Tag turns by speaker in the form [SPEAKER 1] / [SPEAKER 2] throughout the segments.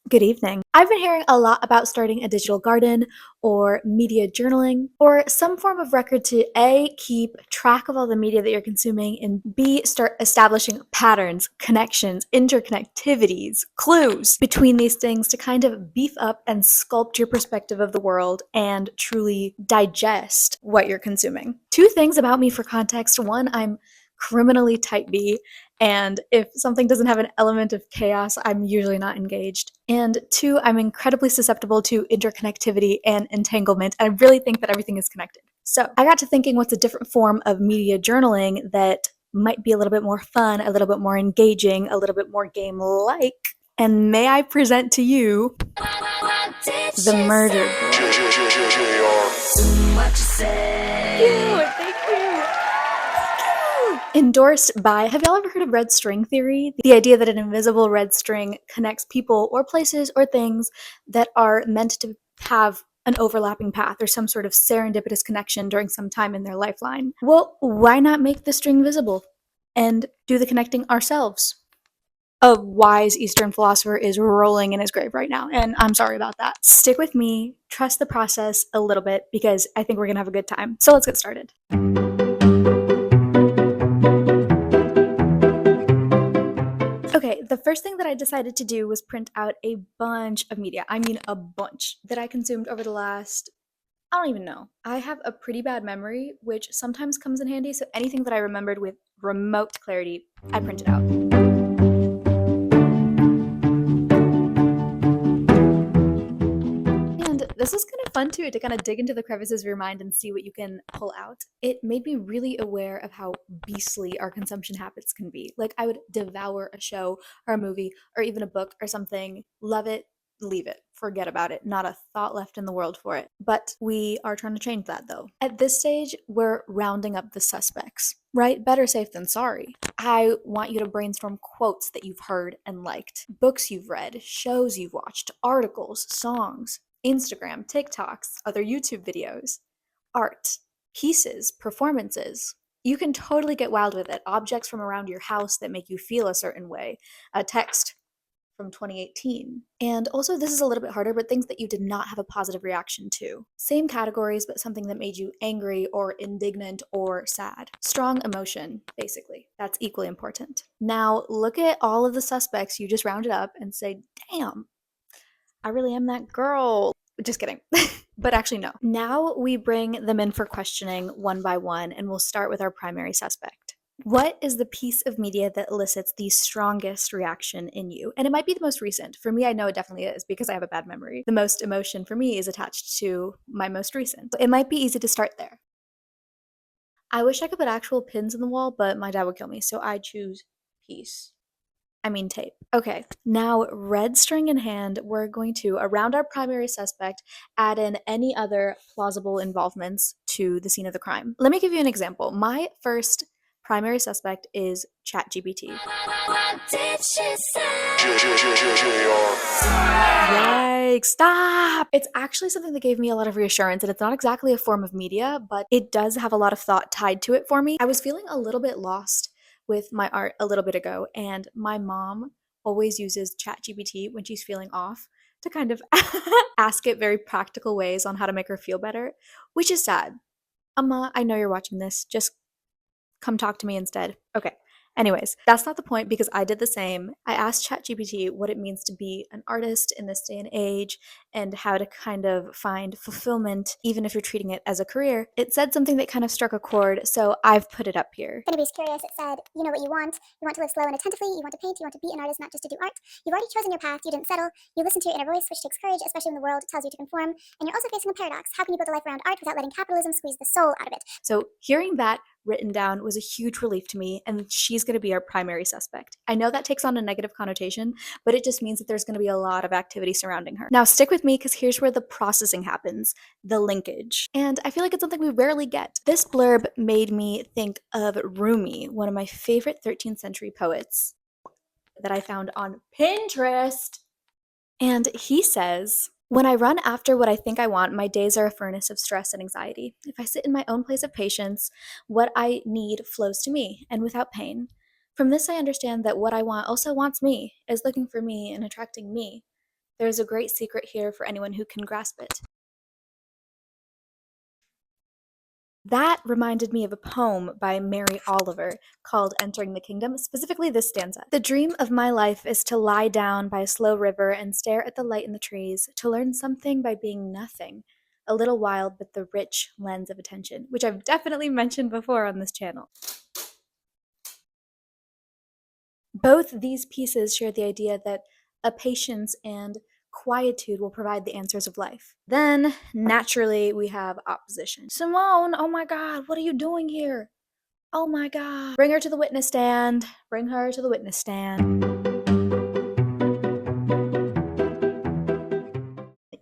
[SPEAKER 1] Good evening. I've been hearing a lot about starting a digital garden or media journaling or some form of record to A, keep track of all the media that you're consuming, and B, start establishing patterns, connections, interconnectivities, clues between these things to kind of beef up and sculpt your perspective of the world and truly digest what you're consuming. Two things about me for context. One, I'm criminally type B, and if something doesn't have an element of chaos, I'm usually not engaged. And two, I'm incredibly susceptible to interconnectivity and entanglement. And I really think that everything is connected. So I got to thinking, what's a different form of media journaling that might be a little bit more fun, a little bit more engaging, a little bit more game like? And may I present to you the murder board. What you say? Thank you. Endorsed by, have y'all ever heard of red string theory? The idea that an invisible red string connects people or places or things that are meant to have an overlapping path or some sort of serendipitous connection during some time in their lifeline. Well, why not make the string visible and do the connecting ourselves? A wise Eastern philosopher is rolling in his grave right now, and I'm sorry about that. Stick with me, trust the process a little bit, because I think we're gonna have a good time. So let's get started. Okay, the first thing that I decided to do was print out a bunch of media. I mean, a bunch that I consumed over the last, I don't even know. I have a pretty bad memory, which sometimes comes in handy. So anything that I remembered with remote clarity, I printed out. And this was kind of fun too, to kind of dig into the crevices of your mind and see what you can pull out. It made me really aware of how beastly our consumption habits can be. Like, I would devour a show or a movie or even a book or something, love it, leave it, forget about it, not a thought left in the world for it. But we are trying to change that though. At this stage, we're rounding up the suspects, right? Better safe than sorry. I want you to brainstorm quotes that you've heard and liked, books you've read, shows you've watched, articles, songs, Instagram, TikToks, other YouTube videos, art, pieces, performances. You can totally get wild with it. Objects from around your house that make you feel a certain way, a text from 2018. And also, this is a little bit harder, but things that you did not have a positive reaction to. Same categories, but something that made you angry or indignant or sad. Strong emotion, basically. That's equally important. Now, look at all of the suspects you just rounded up and say, damn, I really am that girl. Just kidding. But actually, no. Now we bring them in for questioning one by one, and we'll start with our primary suspect. What is the piece of media that elicits the strongest reaction in you? And it might be the most recent. For me, I know it definitely is because I have a bad memory. The most emotion for me is attached to my most recent. It might be easy to start there. I wish I could put actual pins in the wall, but my dad would kill me, so I choose peace. I mean tape. Okay, now red string in hand, we're going to, around our primary suspect, add in any other plausible involvements to the scene of the crime. Let me give you an example. My first primary suspect is ChatGPT. What did she say? Yikes, stop! It's actually something that gave me a lot of reassurance, and it's not exactly a form of media, but it does have a lot of thought tied to it for me. I was feeling a little bit lost with my art a little bit ago, and my mom always uses ChatGPT when she's feeling off to kind of ask it very practical ways on how to make her feel better, which is sad. Amma, I know you're watching this. Just come talk to me instead. Okay. Anyways, that's not the point because I did the same. I asked ChatGPT what it means to be an artist in this day and age and how to kind of find fulfillment, even if you're treating it as a career. It said something that kind of struck a chord, so I've put it up here.
[SPEAKER 2] If anybody's curious, it said, you know what you want. You want to live slow and attentively. You want to paint. You want to be an artist, not just to do art. You've already chosen your path. You didn't settle. You listen to your inner voice, which takes courage, especially when the world tells you to conform. And you're also facing a paradox. How can you build a life around art without letting capitalism squeeze the soul out of it?
[SPEAKER 1] So hearing that written down was a huge relief to me, and she's going to be our primary suspect. I know that takes on a negative connotation, but it just means that there's going to be a lot of activity surrounding her. Now stick with me because here's where the processing happens, the linkage. And I feel like it's something we rarely get. This blurb made me think of Rumi, one of my favorite 13th century poets that I found on Pinterest. And he says, when I run after what I think I want, my days are a furnace of stress and anxiety. If I sit in my own place of patience, what I need flows to me, and without pain. From this, I understand that what I want also wants me, is looking for me and attracting me. There's a great secret here for anyone who can grasp it. That reminded me of a poem by Mary Oliver called Entering the Kingdom, specifically this stanza. The dream of my life is to lie down by a slow river and stare at the light in the trees, to learn something by being nothing. A little wild, but the rich lens of attention, which I've definitely mentioned before on this channel. Both these pieces share the idea that a patience and quietude will provide the answers of life. Then, naturally, we have opposition. Simone, oh my god, what are you doing here? Oh my god. Bring her to the witness stand. Bring her to the witness stand.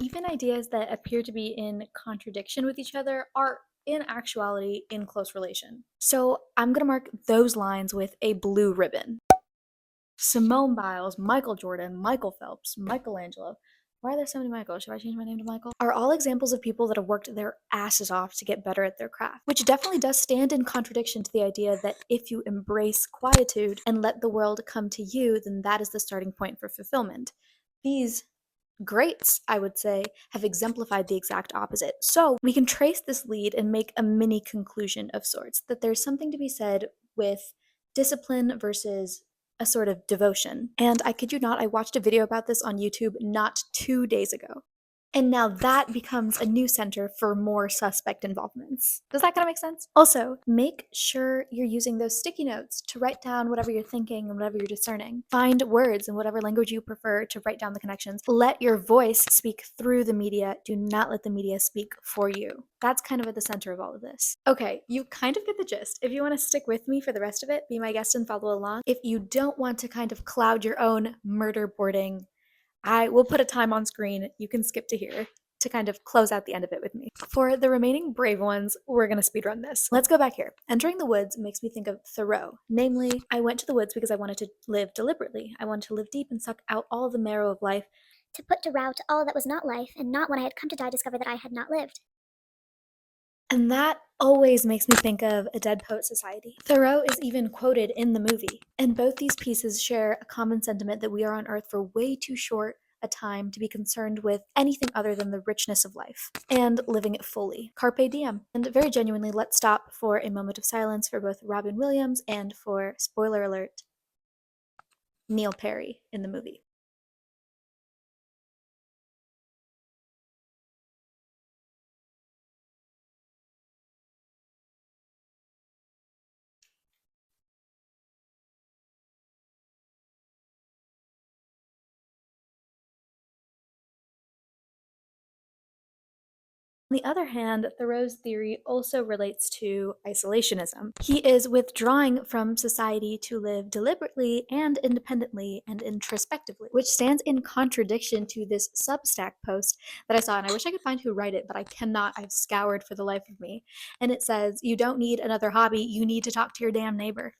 [SPEAKER 1] Even ideas that appear to be in contradiction with each other are in actuality in close relation. So I'm gonna mark those lines with a blue ribbon. Simone Biles, Michael Jordan, Michael Phelps, Michelangelo. Why are there so many Michaels? Should I change my name to Michael? Are all examples of people that have worked their asses off to get better at their craft, which definitely does stand in contradiction to the idea that if you embrace quietude and let the world come to you, then that is the starting point for fulfillment. These greats, I would say, have exemplified the exact opposite. So we can trace this lead and make a mini conclusion of sorts, that there's something to be said with discipline versus a sort of devotion. And I kid you not, I watched a video about this on YouTube not 2 days ago. And now that becomes a new center for more suspect involvements. Does that kind of make sense? Also, make sure you're using those sticky notes to write down whatever you're thinking and whatever you're discerning. Find words in whatever language you prefer to write down the connections. Let your voice speak through the media. Do not let the media speak for you. That's kind of at the center of all of this. Okay, you kind of get the gist. If you want to stick with me for the rest of it, be my guest and follow along. If you don't want to kind of cloud your own murder boarding, I will put a time on screen. You can skip to here to kind of close out the end of it with me. For the remaining brave ones, we're going to speedrun this. Let's go back here. Entering the woods makes me think of Thoreau. Namely, I went to the woods because I wanted to live deliberately. I wanted to live deep and suck out all the marrow of life.
[SPEAKER 2] To put to rout all that was not life, and not when I had come to die discover that I had not lived.
[SPEAKER 1] And that always makes me think of A Dead Poet Society. Thoreau is even quoted in the movie. And both these pieces share a common sentiment that we are on Earth for way too short a time to be concerned with anything other than the richness of life and living it fully. Carpe diem. And very genuinely, let's stop for a moment of silence for both Robin Williams and for, spoiler alert, Neil Perry in the movie. On the other hand, Thoreau's theory also relates to isolationism. He is withdrawing from society to live deliberately and independently and introspectively, which stands in contradiction to this Substack post that I saw, and I wish I could find who wrote it, but I cannot. I've scoured for the life of me. And it says, "You don't need another hobby, you need to talk to your damn neighbor."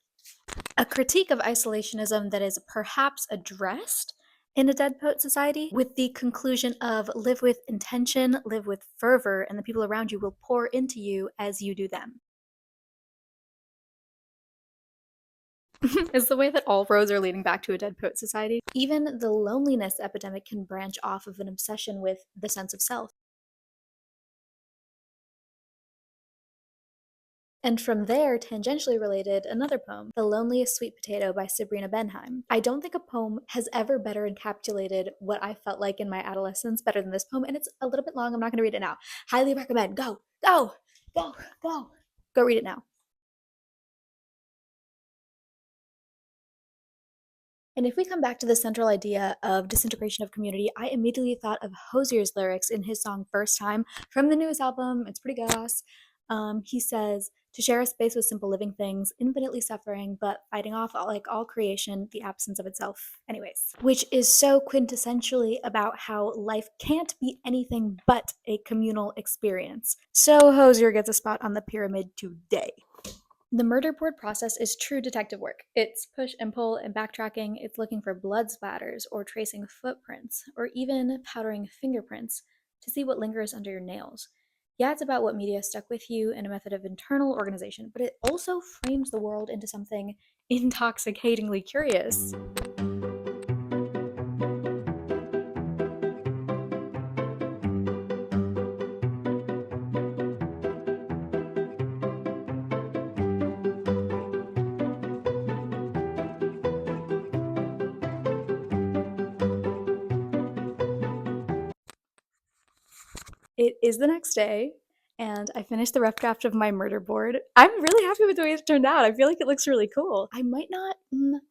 [SPEAKER 1] A critique of isolationism that is perhaps addressed in A Dead Poet Society with the conclusion of live with intention, live with fervor, and the people around you will pour into you as you do them. Is the way that all roads are leading back to A Dead Poet Society. Even the loneliness epidemic can branch off of an obsession with the sense of self. And from there, tangentially related, another poem, The Loneliest Sweet Potato by Sabrina Benheim. I don't think a poem has ever better encapsulated what I felt like in my adolescence better than this poem, and it's a little bit long. I'm not going to read it now. Highly recommend. Go, go, go, go. Go read it now. And if we come back to the central idea of disintegration of community, I immediately thought of Hosier's lyrics in his song First Time from the newest album. It's pretty goss. He says, to share a space with simple living things, infinitely suffering, but fighting off like all creation, the absence of itself. Anyways, which is so quintessentially about how life can't be anything but a communal experience. So Hosier gets a spot on the pyramid today. The murder board process is true detective work. It's push and pull and backtracking. It's looking for blood splatters or tracing footprints or even powdering fingerprints to see what lingers under your nails. Yeah, it's about what media stuck with you and a method of internal organization, but it also frames the world into something intoxicatingly curious. It is the next day, and I finished the rough draft of my murder board. I'm really happy with the way it turned out. I feel like it looks really cool. I might not,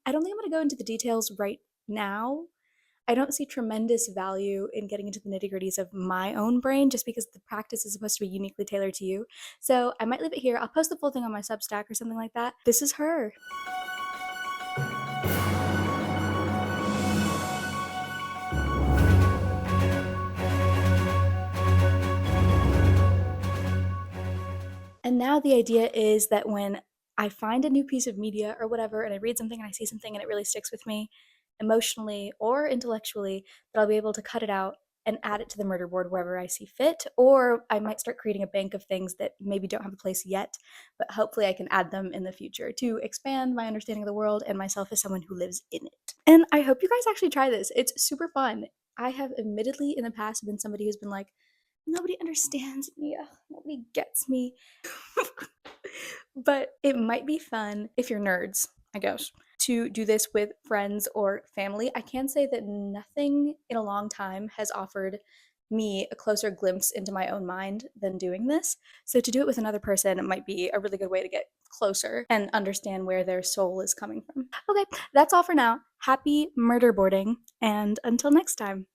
[SPEAKER 1] I don't think I'm going to go into the details right now. I don't see tremendous value in getting into the nitty gritties of my own brain just because the practice is supposed to be uniquely tailored to you. So I might leave it here. I'll post the full thing on my Substack or something like that. This is her. And now the idea is that when I find a new piece of media or whatever, and I read something and I see something and it really sticks with me emotionally or intellectually, that I'll be able to cut it out and add it to the murder board wherever I see fit. Or I might start creating a bank of things that maybe don't have a place yet, but hopefully I can add them in the future to expand my understanding of the world and myself as someone who lives in it. And I hope you guys actually try this. It's super fun. I have admittedly in the past been somebody who's been like, nobody understands me, nobody gets me. But it might be fun if you're nerds, I guess, to do this with friends or family. I can say that nothing in a long time has offered me a closer glimpse into my own mind than doing this. So to do it with another person might be a really good way to get closer and understand where their soul is coming from. Okay, that's all for now. Happy murder boarding, and until next time.